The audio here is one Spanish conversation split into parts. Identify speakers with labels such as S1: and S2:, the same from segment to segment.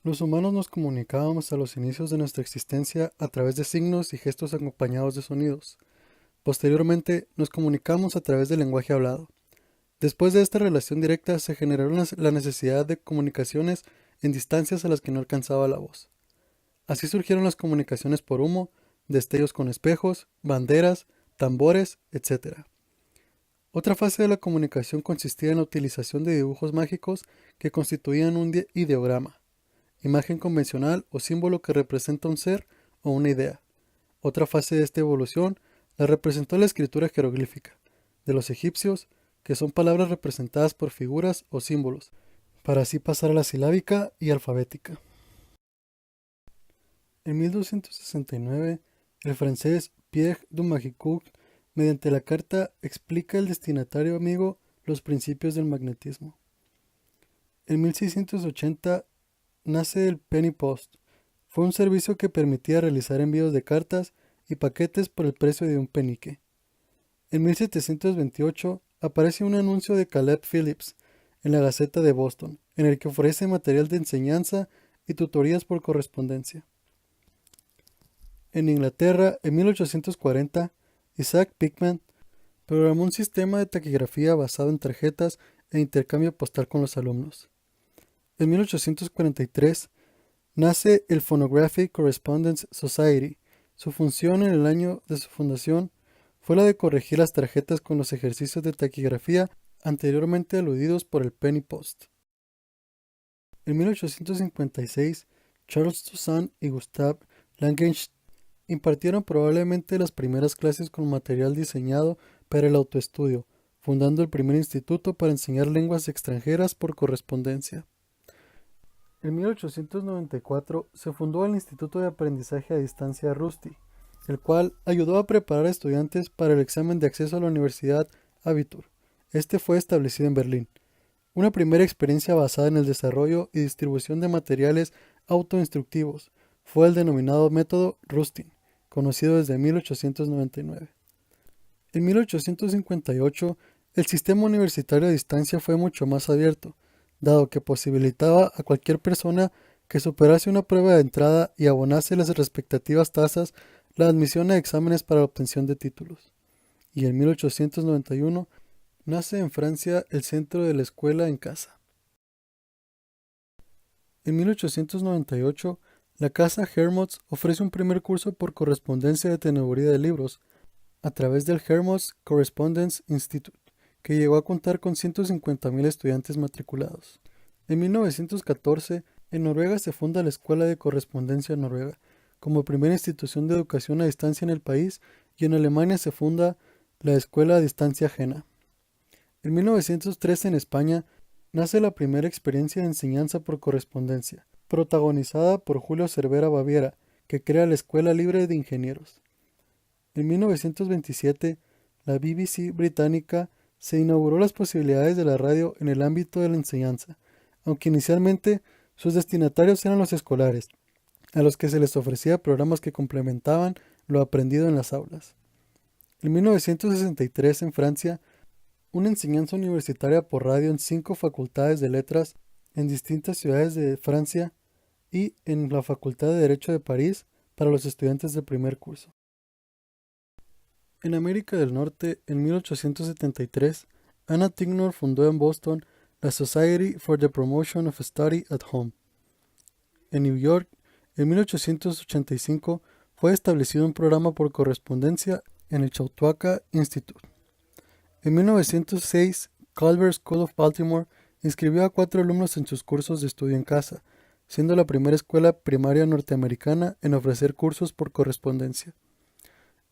S1: Los humanos nos comunicábamos a los inicios de nuestra existencia a través de signos y gestos acompañados de sonidos. Posteriormente, nos comunicamos a través del lenguaje hablado. Después de esta relación directa se generó la necesidad de comunicaciones en distancias a las que no alcanzaba la voz. Así surgieron las comunicaciones por humo, destellos con espejos, banderas, tambores, etc. Otra fase de la comunicación consistía en la utilización de dibujos mágicos que constituían un ideograma, imagen convencional o símbolo que representa un ser o una idea. Otra fase de esta evolución la representó la escritura jeroglífica de los egipcios, que son palabras representadas por figuras o símbolos, para así pasar a la silábica y alfabética. En 1269, el francés Pierre Dumagicourt, mediante la carta, explica al destinatario amigo los principios del magnetismo. En 1680 nace el Penny Post. Fue un servicio que permitía realizar envíos de cartas y paquetes por el precio de un penique. En 1728 aparece un anuncio de Caleb Phillips en la Gaceta de Boston, en el que ofrece material de enseñanza y tutorías por correspondencia. En Inglaterra, en 1840, Isaac Pitman programó un sistema de taquigrafía basado en tarjetas e intercambio postal con los alumnos. En 1843, nace el Phonographic Correspondence Society. Su función en el año de su fundación fue la de corregir las tarjetas con los ejercicios de taquigrafía anteriormente aludidos por el Penny Post. En 1856, Charles Toussaint y Gustave Langenstein impartieron probablemente las primeras clases con material diseñado para el autoestudio, fundando el primer instituto para enseñar lenguas extranjeras por correspondencia. En 1894 se fundó el Instituto de Aprendizaje a Distancia Rusty, el cual ayudó a preparar a estudiantes para el examen de acceso a la Universidad Abitur. Este fue establecido en Berlín. Una primera experiencia basada en el desarrollo y distribución de materiales autoinstructivos fue el denominado método Rustin, conocido desde 1899. En 1858, el sistema universitario a distancia fue mucho más abierto, dado que posibilitaba a cualquier persona que superase una prueba de entrada y abonase las respectivas tasas la admisión a exámenes para la obtención de títulos. Y en 1891 nace en Francia el Centro de la Escuela en Casa. En 1898, la casa Hermods ofrece un primer curso por correspondencia de teneduría de libros, a través del Hermods Correspondence Institute, que llegó a contar con 150.000 estudiantes matriculados. En 1914, en Noruega se funda la Escuela de Correspondencia Noruega, como primera institución de educación a distancia en el país, y en Alemania se funda la Escuela a Distancia Jena. En 1913, en España, nace la primera experiencia de enseñanza por correspondencia, protagonizada por Julio Cervera Baviera, que crea la Escuela Libre de Ingenieros. En 1927, la BBC británica se inauguró las posibilidades de la radio en el ámbito de la enseñanza, aunque inicialmente sus destinatarios eran los escolares, a los que se les ofrecía programas que complementaban lo aprendido en las aulas. En 1963, en Francia, una enseñanza universitaria por radio en 5 facultades de letras en distintas ciudades de Francia y en la Facultad de Derecho de París para los estudiantes del primer curso. En América del Norte, en 1873, Anna Tignor fundó en Boston la Society for the Promotion of Study at Home. En New York, en 1885, fue establecido un programa por correspondencia en el Chautauqua Institute. En 1906, Culver School of Baltimore inscribió a 4 alumnos en sus cursos de estudio en casa, siendo la primera escuela primaria norteamericana en ofrecer cursos por correspondencia.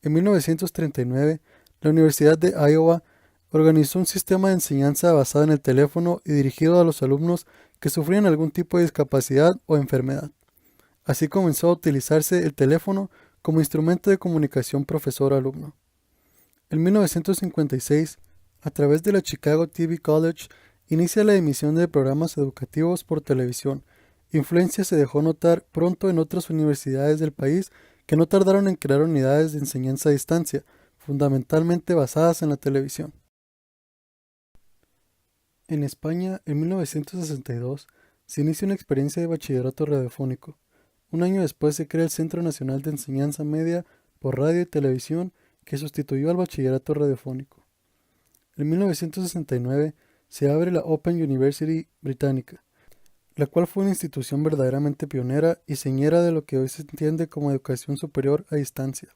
S1: En 1939, la Universidad de Iowa organizó un sistema de enseñanza basado en el teléfono y dirigido a los alumnos que sufrían algún tipo de discapacidad o enfermedad. Así comenzó a utilizarse el teléfono como instrumento de comunicación profesor-alumno. En 1956, a través de la Chicago TV College, inicia la emisión de programas educativos por televisión. Influencia se dejó notar pronto en otras universidades del país que no tardaron en crear unidades de enseñanza a distancia, fundamentalmente basadas en la televisión. En España, en 1962, se inicia una experiencia de bachillerato radiofónico. Un año después se crea el Centro Nacional de Enseñanza Media por Radio y Televisión, que sustituyó al bachillerato radiofónico. En 1969 se abre la Open University británica, la cual fue una institución verdaderamente pionera y señera de lo que hoy se entiende como educación superior a distancia.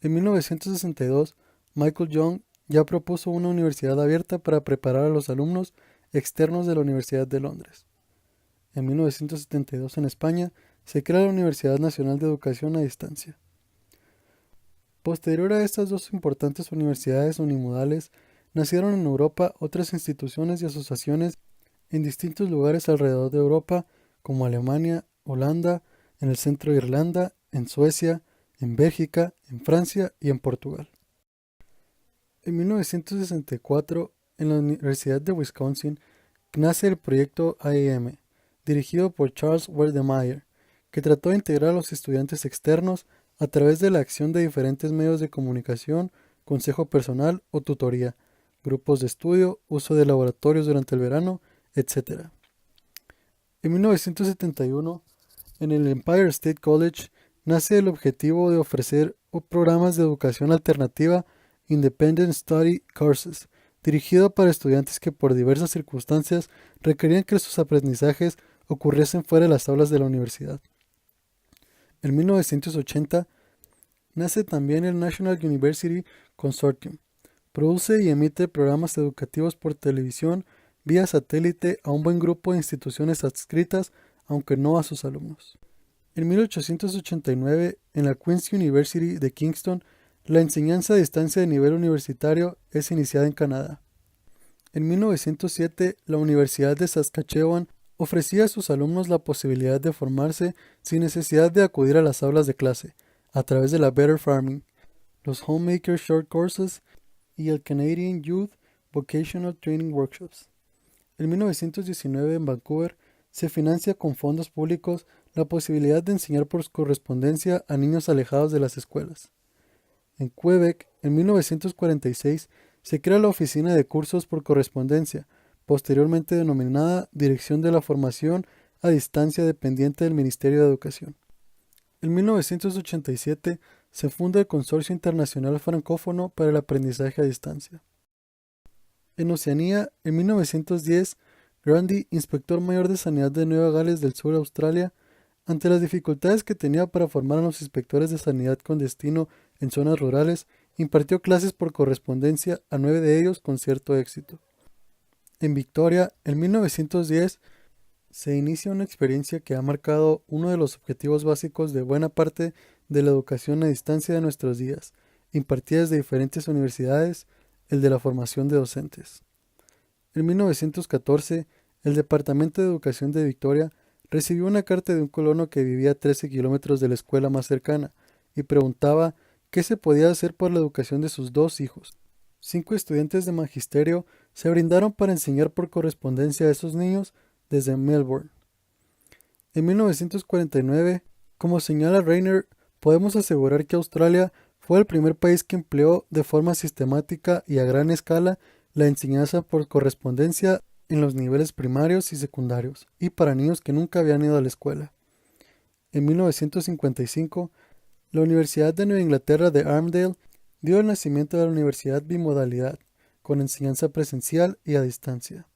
S1: En 1962, Michael Young ya propuso una universidad abierta para preparar a los alumnos externos de la Universidad de Londres. En 1972 en España se crea la Universidad Nacional de Educación a Distancia. Posterior a estas dos importantes universidades unimodales, nacieron en Europa otras instituciones y asociaciones en distintos lugares alrededor de Europa, como Alemania, Holanda, en el centro de Irlanda, en Suecia, en Bélgica, en Francia y en Portugal. En 1964, en la Universidad de Wisconsin, nace el proyecto IAM, dirigido por Charles Wedemeyer, que trató de integrar a los estudiantes externos a través de la acción de diferentes medios de comunicación, consejo personal o tutoría, grupos de estudio, uso de laboratorios durante el verano, etc. En 1971, en el Empire State College, nace el objetivo de ofrecer programas de educación alternativa Independent Study Courses, dirigido para estudiantes que por diversas circunstancias requerían que sus aprendizajes ocurriesen fuera de las aulas de la universidad. En 1980, nace también el National University Consortium. Produce y emite programas educativos por televisión vía satélite a un buen grupo de instituciones adscritas, aunque no a sus alumnos. En 1889, en la Queen's University de Kingston, la enseñanza a distancia de nivel universitario es iniciada en Canadá. En 1907, la Universidad de Saskatchewan ofrecía a sus alumnos la posibilidad de formarse sin necesidad de acudir a las aulas de clase, a través de la Better Farming, los Homemaker Short Courses y el Canadian Youth Vocational Training Workshops. En 1919, en Vancouver, se financia con fondos públicos la posibilidad de enseñar por correspondencia a niños alejados de las escuelas. En Quebec, en 1946, se crea la Oficina de Cursos por Correspondencia, posteriormente denominada Dirección de la Formación a Distancia dependiente del Ministerio de Educación. En 1987 se funda el Consorcio Internacional Francófono para el Aprendizaje a Distancia. En Oceanía, en 1910, Grundy, inspector mayor de Sanidad de Nueva Gales del Sur, Australia, ante las dificultades que tenía para formar a los inspectores de sanidad con destino en zonas rurales, impartió clases por correspondencia a 9 de ellos con cierto éxito. En Victoria, en 1910, se inicia una experiencia que ha marcado uno de los objetivos básicos de buena parte de la educación a distancia de nuestros días, impartida desde diferentes universidades, el de la formación de docentes. En 1914, el Departamento de Educación de Victoria recibió una carta de un colono que vivía a 13 kilómetros de la escuela más cercana y preguntaba qué se podía hacer por la educación de sus 2 hijos. 5 estudiantes de magisterio se brindaron para enseñar por correspondencia a esos niños desde Melbourne. En 1949, como señala Rainer, podemos asegurar que Australia fue el primer país que empleó de forma sistemática y a gran escala la enseñanza por correspondencia en los niveles primarios y secundarios, y para niños que nunca habían ido a la escuela. En 1955, la Universidad de Nueva Inglaterra de Armdale dio el nacimiento de la Universidad Bimodalidad, con enseñanza presencial y a distancia.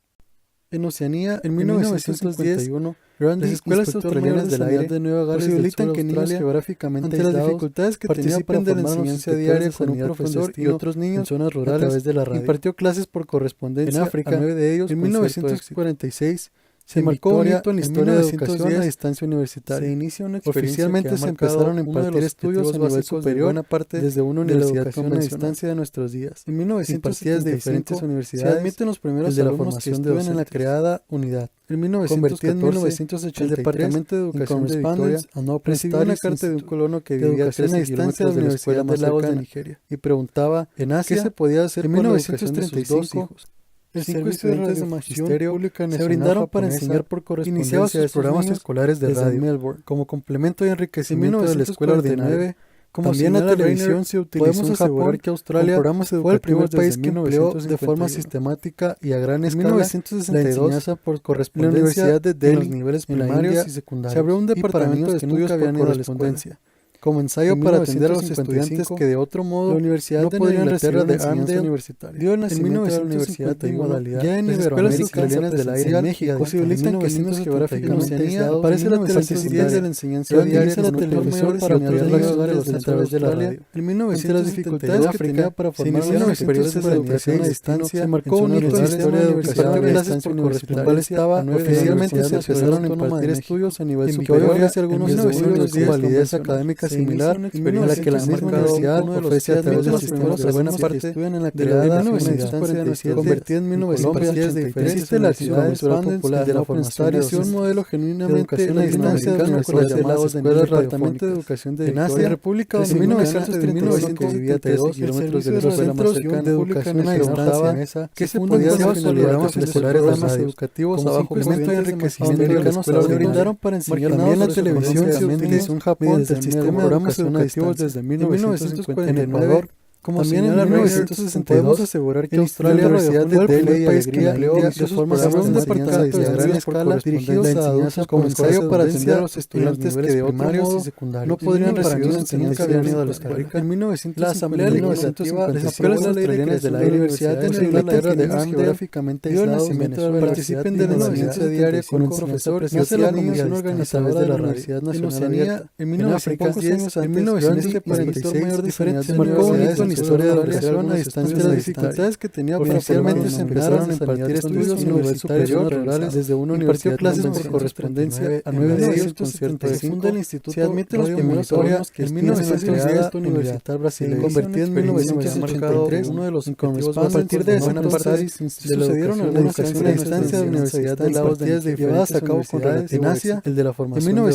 S1: En Oceanía, en 1951, las escuelas australianas del aire de Nueva Gales posibilitan que niños geográficamente ante las dificultades que participen de la enseñanza diaria con un profesor y otros niños en zonas rurales a través de la radio. Impartió clases por correspondencia en África a 9 de ellos. En 1946 se marcó un hito en la historia de educación a distancia universitaria. Se inicia una experiencia oficialmente se empezaron a impartir estudios a nivel superior buena parte desde una universidad a distancia de nuestros días. En 1975 de diferentes universidades se admiten los primeros de la formación de en la creada unidad. En 1914, el Departamento de Educación de Victoria recibió una carta de un colono que vivía a 13 kilómetros de la Universidad de Lagos de Nigeria y preguntaba qué se podía hacer por la educación de sus 2 hijos. El 5 estudiantes de magisterio se brindaron para enseñar por correspondencia sus programas escolares de radio Melbourne como complemento y enriquecimiento de la escuela ordinaria. Como
S2: también la televisión se utilizó en Japón,
S1: que Australia
S2: fue el primer país que empleó
S1: de forma sistemática y a gran escala
S2: en 1962,
S1: la enseñanza por correspondencia
S2: la Universidad de Delhi,
S1: en los niveles
S2: en la
S1: primarios
S2: India,
S1: y secundarios.
S2: se abrió un departamento de
S1: que nunca
S2: estudios
S1: habían
S2: por
S1: ido a la
S2: correspondencia,
S1: escuela.
S2: como ensayo
S1: En
S2: para atender a los
S1: 1955,
S2: estudiantes que de otro modo
S1: la Universidad
S2: no
S1: de
S2: podrían recibir
S1: Inglaterra
S2: una
S1: de
S2: enseñanza
S1: Arndale
S2: universitaria.
S1: dio el
S2: En
S1: nacimiento a la Universidad de
S2: 1951,
S1: modalidad
S2: ya en
S1: las escuelas
S2: Iberoamérica
S1: australianas del aire
S2: en
S1: México
S2: posibilitan que niños geográficamente aislados aparece la televisión de la enseñanza diaria
S1: la
S2: con otros
S1: televisión
S2: mayores
S1: para
S2: y otros
S1: poder
S2: niños
S1: ayudarlos
S2: a través de la radio. En
S1: Entre las dificultades que tenía para formar
S2: en
S1: unas experiencias de educación a distancia, se marcó un hito en la historia de educación a clases por correspondencia,
S2: oficialmente se empezaron a impartir estudios a nivel superior
S1: hace algunos
S2: estudios
S1: con validez
S2: académica
S1: similar
S2: a la que la misma universidad ofrece a través del sistema de buena parte
S1: estudian en la
S2: de la
S1: creada
S2: universidad
S1: convertida en 1987
S2: de
S1: diferentes
S2: la
S1: universidades popular
S2: de la
S1: formación
S2: es un modelo genuinamente
S1: educación a distancia de
S2: latinoamericano
S1: con las llamadas
S2: Departamento de Educación de Victoria,
S1: República
S2: en
S1: Dominicana,
S2: 1931, que vivía a 3 kilómetros de la escuela más cercana
S1: de educación a distancia
S2: que se
S1: fundan
S2: podía
S1: con
S2: hacer
S1: programas
S2: escolares
S1: programas
S2: educativos
S1: como
S2: a bajo
S1: complemento
S2: costo
S1: de
S2: enriquecimiento
S1: enriquecimiento
S2: se
S1: se
S2: brindaron para enseñar también la televisión se utilizó en Japón
S1: desde
S2: el sistema de educación educativos desde 1949 en Ecuador. Como
S1: también
S2: señala
S1: en
S2: 1962, podemos asegurar que
S1: en
S2: Australia
S1: la Universidad
S2: fue el
S1: de
S2: primer
S1: Delhi
S2: país que
S1: Alegría
S2: empleó
S1: India
S2: de
S1: sus
S2: forma
S1: programas
S2: un
S1: de
S2: departamento
S1: enseñanza
S2: de gran
S1: por
S2: escala
S1: correspondencia
S2: dirigidos a adultos como ensayo para atender a los estudiantes que de otro modo
S1: y secundarios
S2: no podrían recibir una
S1: niños
S2: enseñanza
S1: que habían ido a la
S2: escuela.
S1: escuela.
S2: En 1900,
S1: La Asamblea Legislativa
S2: las
S1: les
S2: escuelas
S1: aprobó la ley de
S2: australianas de la
S1: creación de
S2: Universidad de
S1: universidades
S2: Inglaterra de
S1: niños
S2: Arndale
S1: geográficamente
S2: dio el
S1: aislados
S2: nacimiento de
S1: Venezuela,
S2: participen de la
S1: Haití,
S2: enseñanza
S1: Bolivia,
S2: diaria con un
S1: 75
S2: profesor
S1: nace
S2: nace
S1: la
S2: la
S1: comisión
S2: Comisión
S1: organizadora
S2: Organizadora
S1: de la
S2: Universidad
S1: Radio.
S2: Nacional
S1: En
S2: Abierta.
S1: Oceanía,
S2: En
S1: en África,
S2: 1910,
S1: en 1946,
S2: diferentes
S1: se marcó un hito en la historia de la
S2: educación
S1: educación
S2: a
S1: a
S2: distancia
S1: distancia
S2: de las dificultades que tenía inicialmente se empezaron a impartir estudios universitarios rurales desde una universidad clases por correspondencia a 9 de ellos con cierto éxito. Se admiten los primeros alumnos que en 1910 esta universidad brasileña convertida en 1983 uno de los objetivos a partir de esa parte sucedieron algunas educación a distancia de la Universidad de Lagos de llevadas a cabo con en Asia, el de la formación de